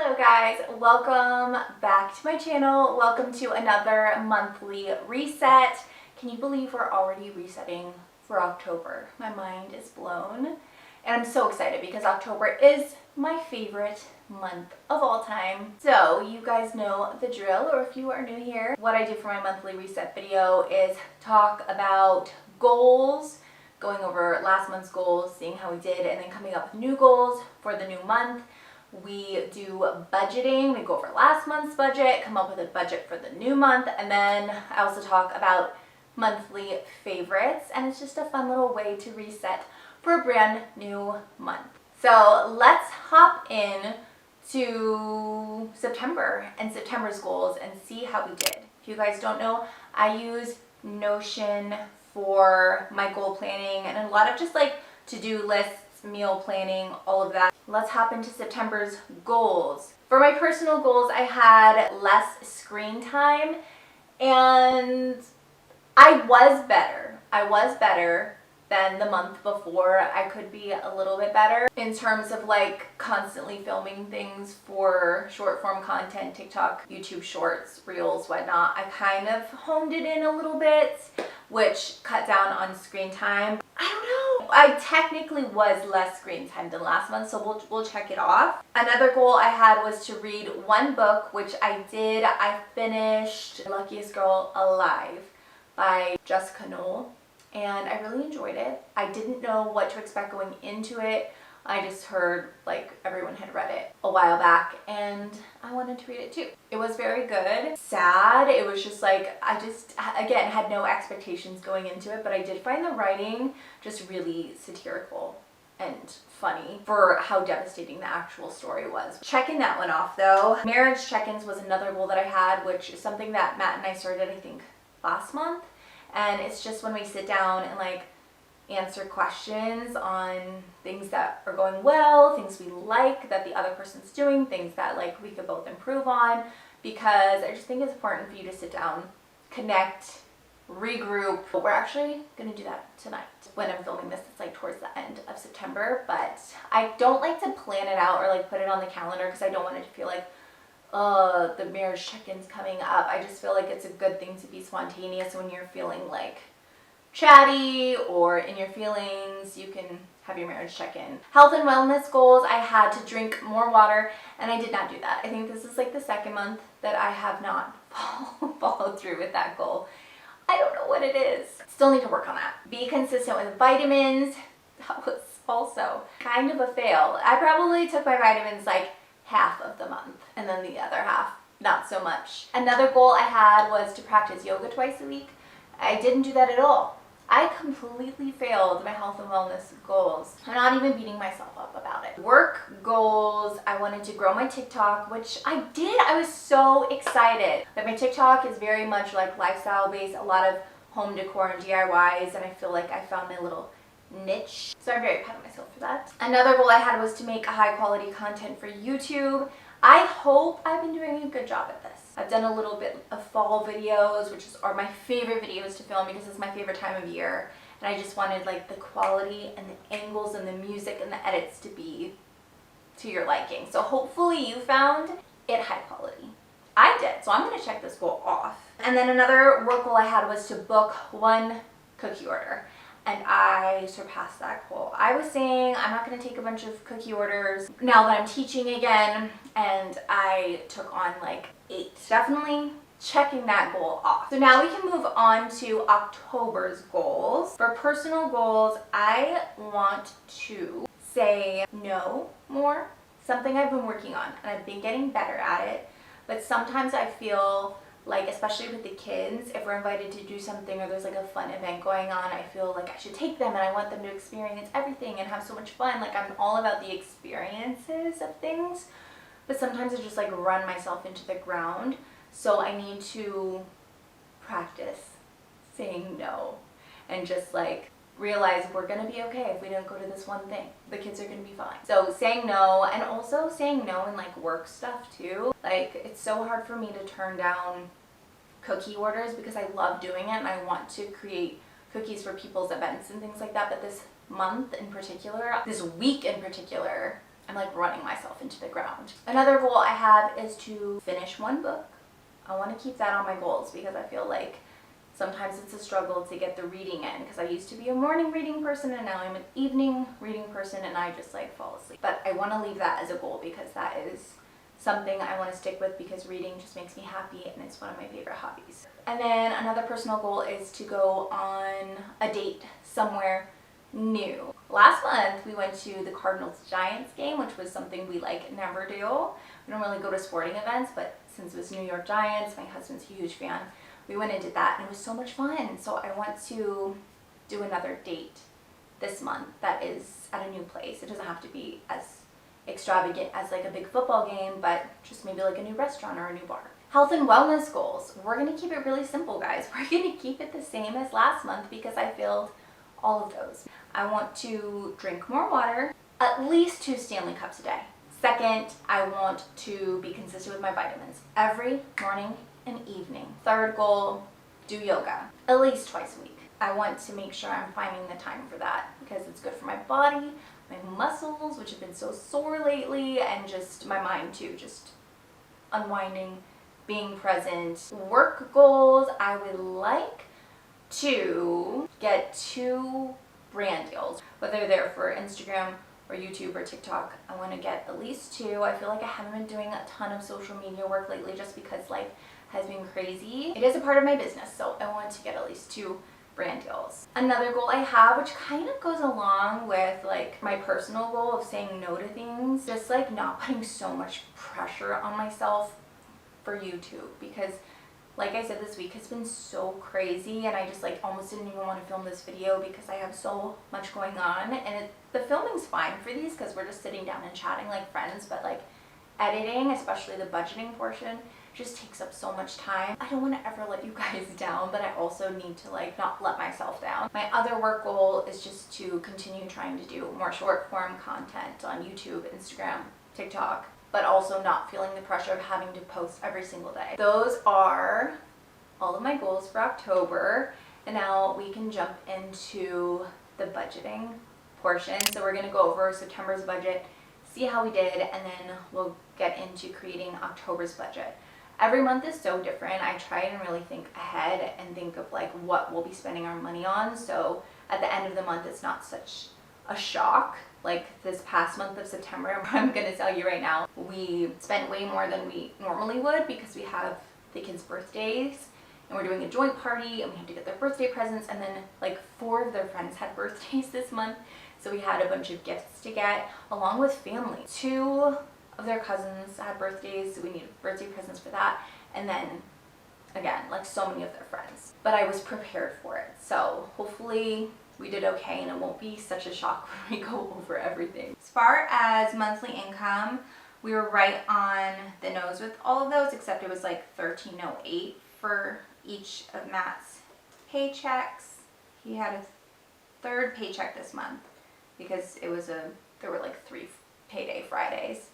Hello guys, welcome back to my channel. Welcome to another monthly reset. Can you believe we're already resetting for October? My mind is blown and I'm so excited because October is my favorite month of all time. So you guys know the drill, or if you are new here, what I do for my monthly reset video is talk about goals, going over last month's goals, seeing how we did, and then coming up with new goals for the new month. We do budgeting, we go over last month's budget, come up with a budget for the new month, and then I also talk about monthly favorites, and it's just a fun little way to reset for a brand new month. So let's hop in to September and September's goals and see how we did. If you guys don't know, I use Notion for my goal planning and a lot of just like to-do lists, meal planning, all of that. Let's hop into September's goals. For my personal goals, I had less screen time and I was better than the month before. I could be a little bit better in terms of like constantly filming things for short form content, TikTok, YouTube shorts, reels, whatnot. I kind of honed it in a little bit, which cut down on screen time. I don't know. I technically was less screen time than last month, so we'll check it off. Another goal I had was to read one book, which I did. I finished Luckiest Girl Alive by Jessica Knoll, and I really enjoyed it. I didn't know what to expect going into it. I just heard like everyone had read it a while back and I wanted to read it too. It was very good. Sad. It was just like, I just, again, had no expectations going into it, but I did find the writing just really satirical and funny for how devastating the actual story was. Checking that one off though. Marriage check-ins was another goal that I had, which is something that Matt and I started, I think, last month. And it's just when we sit down and like answer questions on things that are going well, things we like that the other person's doing, things that like we could both improve on, because I just think it's important for you to sit down, connect, regroup. We're actually gonna do that tonight. When I'm filming this, it's like towards the end of September, but I don't like to plan it out or like put it on the calendar because I don't want it to feel like, oh, the marriage check-in's coming up. I just feel like it's a good thing to be spontaneous when you're feeling like chatty or in your feelings. You can have your marriage check-in. Health and wellness goals, I had to drink more water and I did not do that. I think this is like the second month that I have not followed through with that goal. I don't know what it is. Still need to work on that. Be consistent with vitamins. That was also kind of a fail. I probably took my vitamins like half of the month and then the other half not so much. Another goal I had was to practice yoga twice a week. I didn't do that at all. I completely failed my health and wellness goals. I'm not even beating myself up about it. Work goals, I wanted to grow my TikTok, which I did. I was so excited. But my TikTok is very much like lifestyle based, a lot of home decor and DIYs, and I feel like I found my little niche. So I'm very proud of myself for that. Another goal I had was to make high quality content for YouTube. I hope I've been doing a good job at this. I've done a little bit of fall videos, which are my favorite videos to film because it's my favorite time of year. And I just wanted like the quality and the angles and the music and the edits to be to your liking. So hopefully you found it high quality. I did, so I'm gonna check this goal off. And then another work goal I had was to book one cookie order. And I surpassed that goal. I was saying I'm not going to take a bunch of cookie orders now that I'm teaching again, and I took on like 8. Definitely checking that goal off. So now we can move on to October's goals. For personal goals, I want to say no more. Something I've been working on, and I've been getting better at it, but sometimes I feel like, especially with the kids, if we're invited to do something or there's like a fun event going on, I feel like I should take them and I want them to experience everything and have so much fun. Like, I'm all about the experiences of things, but sometimes I just like run myself into the ground. So I need to practice saying no and just like realize we're gonna be okay if we don't go to this one thing. The kids are gonna be fine. So saying no, and also saying no in like work stuff too. Like, it's so hard for me to turn down cookie orders because I love doing it and I want to create cookies for people's events and things like that. But this month in particular, this week in particular, I'm like running myself into the ground. Another goal I have is to finish one book. I want to keep that on my goals because I feel like sometimes it's a struggle to get the reading in, because I used to be a morning reading person and now I'm an evening reading person and I just like fall asleep. But I want to leave that as a goal because that is something I want to stick with, because reading just makes me happy and it's one of my favorite hobbies. And then another personal goal is to go on a date somewhere new. Last month we went to the Cardinals-Giants game, which was something we like never do. We don't really go to sporting events, but since it was New York Giants, my husband's a huge fan, we went and did that and it was so much fun. So I want to do another date this month that is at a new place. It doesn't have to be as extravagant as like a big football game, but just maybe like a new restaurant or a new bar. Health and wellness goals. We're going to keep it really simple, guys. We're going to keep it the same as last month because I filled all of those. I want to drink more water, at least 2 Stanley Cups a day. Second, I want to be consistent with my vitamins every morning and evening. Third goal, do yoga at least twice a week. I want to make sure I'm finding the time for that because it's good for my body, my muscles, which have been so sore lately, and just my mind too, just unwinding, being present. Work goals, I would like to get 2 brand deals, whether they're for Instagram or YouTube or TikTok. I want to get at least 2. I feel like I haven't been doing a ton of social media work lately just because life has been crazy. It is a part of my business, so I want to get at least 2 brand deals. Another goal I have, which kind of goes along with like my personal goal of saying no to things, just like not putting so much pressure on myself for YouTube, because like I said, this week has been so crazy and I just like almost didn't even want to film this video because I have so much going on, and the filming's fine for these because we're just sitting down and chatting like friends, but like editing, especially the budgeting portion, just takes up so much time. I don't want to ever let you guys down, but I also need to like not let myself down. My other work goal is just to continue trying to do more short form content on YouTube, Instagram, TikTok, but also not feeling the pressure of having to post every single day. Those are all of my goals for October. And now we can jump into the budgeting portion. So we're gonna go over September's budget, see how we did, and then we'll get into creating October's budget. Every month is so different. I try and really think ahead and think of like what we'll be spending our money on. So at the end of the month, it's not such a shock. Like this past month of September, I'm gonna tell you right now, we spent way more than we normally would because we have the kids' birthdays and we're doing a joint party and we had to get their birthday presents, and then like 4 of their friends had birthdays this month. So we had a bunch of gifts to get along with family. 2 of their cousins had birthdays, so we needed birthday presents for that. And then again, like so many of their friends. But I was prepared for it. So hopefully we did okay and it won't be such a shock when we go over everything. As far as monthly income, we were right on the nose with all of those, except it was like $13.08 for each of Matt's paychecks. He had a 3rd paycheck this month because there were like 3 payday Fridays.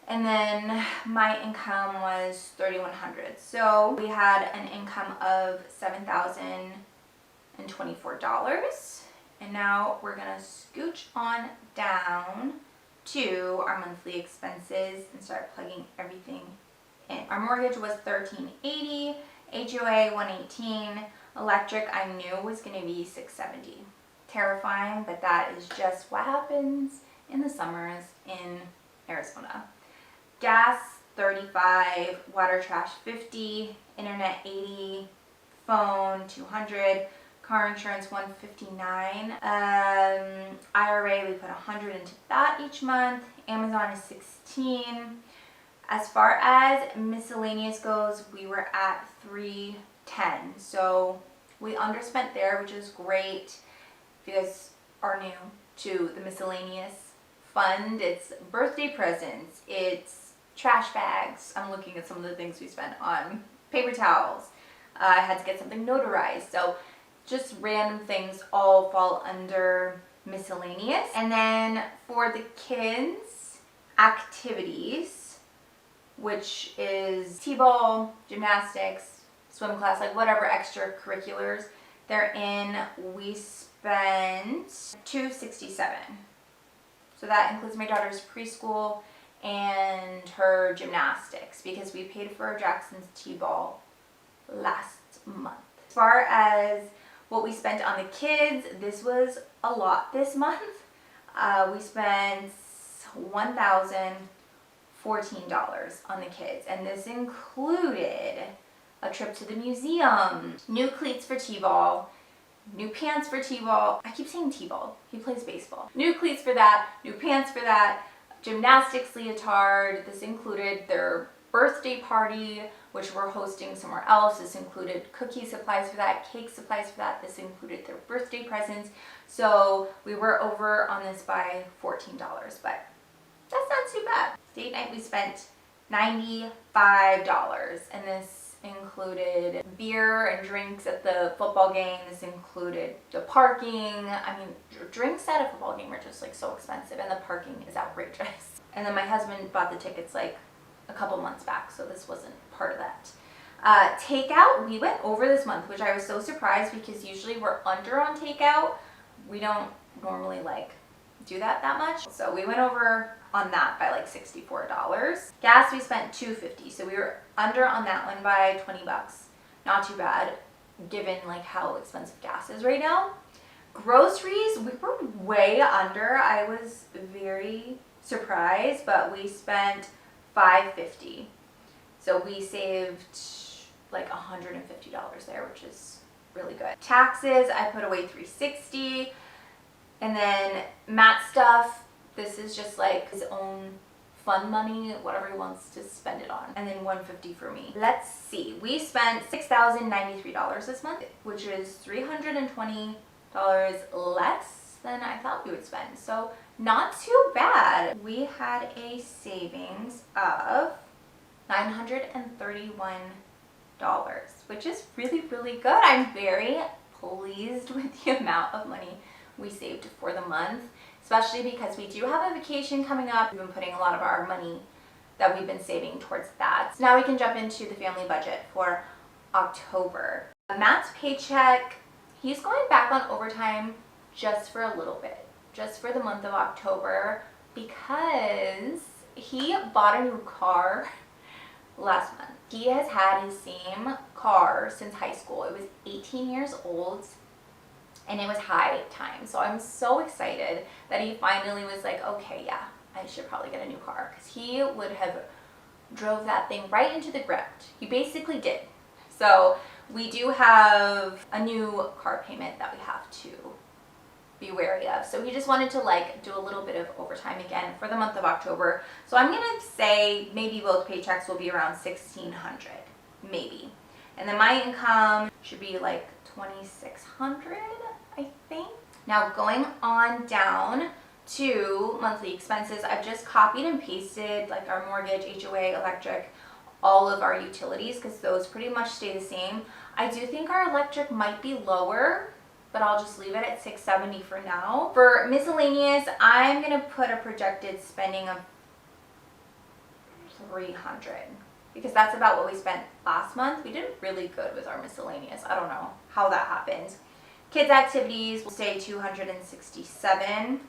And then my income was $3,100. So we had an income of $7,024. And now we're gonna scooch on down to our monthly expenses and start plugging everything in. Our mortgage was $1,380, HOA $118, electric I knew was gonna be $670. Terrifying, but that is just what happens in the summers in Arizona. Gas $35, water trash $50, internet $80, phone $200, car insurance $159, IRA we put $100 into that each month, Amazon is $16. As far as miscellaneous goes, we were at $310, so we underspent there, which is great. If you guys are new to the miscellaneous fund, it's birthday presents, it's trash bags. I'm looking at some of the things we spent on paper towels. I had to get something notarized. So just random things all fall under miscellaneous. And then for the kids' activities, which is t-ball, gymnastics, swim class, like whatever extracurriculars they're in, we spent $267. So that includes my daughter's preschool and her gymnastics because we paid for Jackson's T-ball last month. As far as what we spent on the kids, this was a lot this month. We spent $1,014 on the kids, and this included a trip to the museum, new cleats for T-ball, new pants for T-ball. I keep saying T-ball. He plays baseball. New cleats for that, new pants for that, gymnastics leotard. This included their birthday party, which we're hosting somewhere else. This included cookie supplies for that, cake supplies for that. This included their birthday presents. So we were over on this by $14, but that's not too bad. Date night we spent $95, and this included beer and drinks at the football game. This included the parking. I mean, drinks at a football game are just like so expensive, and the parking is outrageous. And then my husband bought the tickets like a couple months back, so this wasn't part of that. Takeout, we went over this month, which I was so surprised because usually we're under on takeout. We don't normally like do that much. So we went over on that by like $64. Gas, we spent $2.50, so we were under on that one by 20 bucks. Not too bad given like how expensive gas is right now. Groceries, we were way under. I was very surprised, but we spent $5.50. So we saved like $150 there, which is really good. Taxes, I put away $360. And then Matt's stuff, this is just like his own fun money, whatever he wants to spend it on. And then $150 for me. Let's see, we spent $6,093 this month, which is $320 less than I thought we would spend. So not too bad. We had a savings of $931, which is really, really good. I'm very pleased with the amount of money we saved for the month, especially because we do have a vacation coming up. We've been putting a lot of our money that we've been saving towards that. So now we can jump into the family budget for October. Matt's paycheck, he's going back on overtime just for a little bit, just for the month of October, because he bought a new car last month. He has had his same car since high school. It was 18 years old. And it was high time. So I'm so excited that he finally was like, okay, yeah, I should probably get a new car. Because he would have drove that thing right into the ground. He basically did. So we do have a new car payment that we have to be wary of. So he just wanted to like do a little bit of overtime again for the month of October. So I'm going to say maybe both paychecks will be around $1,600, maybe. And then my income should be like $2,600, I think. Now going on down to monthly expenses, I've just copied and pasted like our mortgage, HOA, electric, all of our utilities because those pretty much stay the same. I do think our electric might be lower, but I'll just leave it at $670 for now. For miscellaneous, I'm gonna put a projected spending of $300 because that's about what we spent last month. We did really good with our miscellaneous. I don't know how that happened. Kids activities will stay $267.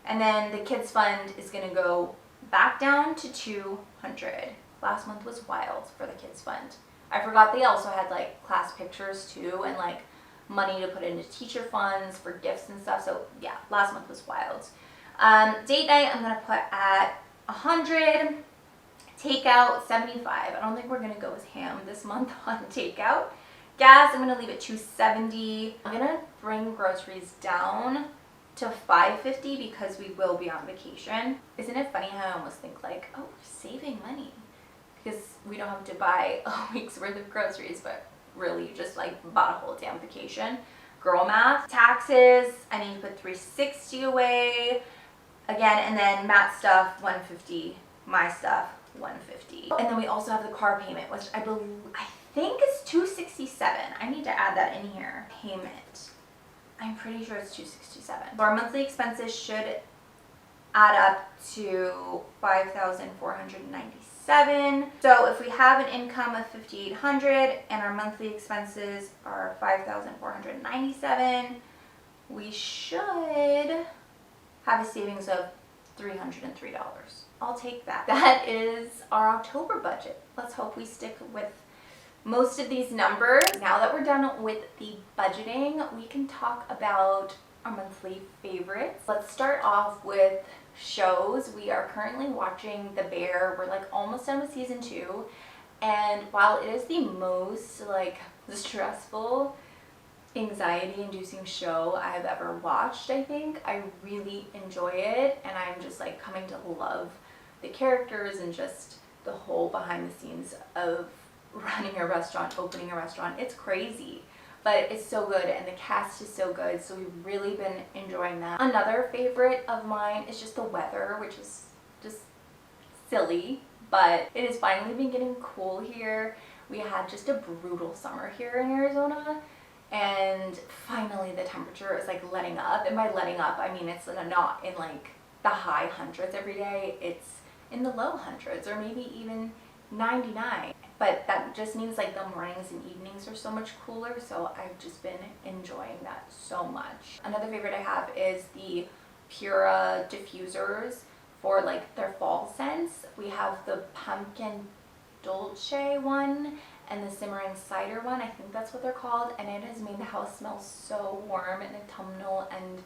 And then the kids fund is gonna go back down to $200. Last month was wild for the kids fund. I forgot they also had like class pictures too and like money to put into teacher funds for gifts and stuff. So yeah, last month was wild. Date night I'm gonna put at 100. Takeout, 75. I don't think we're gonna go with ham this month on takeout. Gas, I'm gonna leave it $270. I'm gonna bring groceries down to $550 because we will be on vacation. Isn't it funny how I almost think like, oh, we're saving money because we don't have to buy a week's worth of groceries, but really you just like bought a whole damn vacation. Girl math. Taxes, I need to put $360 away again, and then Matt's stuff $150, my stuff $150. And then we also have the car payment, which I think is $267. I need to add that in here. Payment. I'm pretty sure it's $267. So our monthly expenses should add up to $5,497. So if we have an income of $5,800 and our monthly expenses are $5,497, we should have a savings of $303. I'll take that. That is our October budget. Let's hope we stick with most of these numbers. Now that we're done with the budgeting, we can talk about our monthly favorites. Let's start off with shows. We are currently watching The Bear. We're like almost done with season 2. And while it is the most like stressful, anxiety-inducing show I've ever watched, I think, I really enjoy it, and I'm just like coming to love the characters and just the whole behind the scenes of running a restaurant, opening a restaurant. It's crazy, but it's so good, and the cast is so good, so we've really been enjoying that. Another favorite of mine is just the weather, which is just silly, but it has finally been getting cool here. We had just a brutal summer here in Arizona, and finally the temperature is like letting up, and by letting up I mean it's not in like the high hundreds every day, it's in the low hundreds or maybe even 99, but that just means like the mornings and evenings are so much cooler, so I've just been enjoying that so much. Another favorite I have is the Pura diffusers for like their fall scents. We have the pumpkin dolce one and the simmering cider one, I think that's what they're called, and it has made the house smell so warm and autumnal and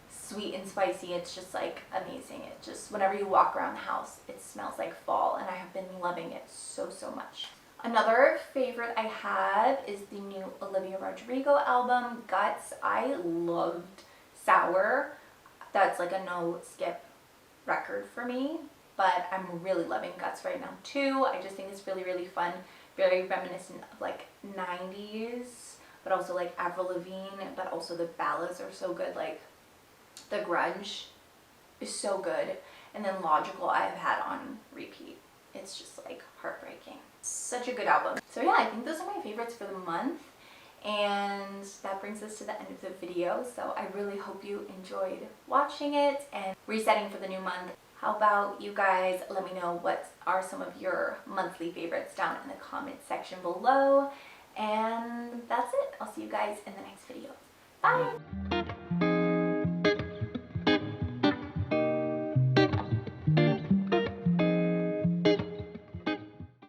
sweet and spicy. It's just like amazing. It just, whenever you walk around the house, it smells like fall, and I have been loving it so much. Another favorite I have is the new Olivia Rodrigo album, Guts. I loved Sour. That's like a no skip record for me, but I'm really loving Guts right now too. I just think it's really fun, very reminiscent of like 90s, but also like Avril Lavigne, but also the ballads are so good. Like The Grunge is so good, and then Logical I've had on repeat. It's just like heartbreaking. Such a good album. So yeah, I think those are my favorites for the month, and that brings us to the end of the video. So I really hope you enjoyed watching it and resetting for the new month. How about you guys let me know what are some of your monthly favorites down in the comment section below. And that's it. I'll see you guys in the next video. Bye!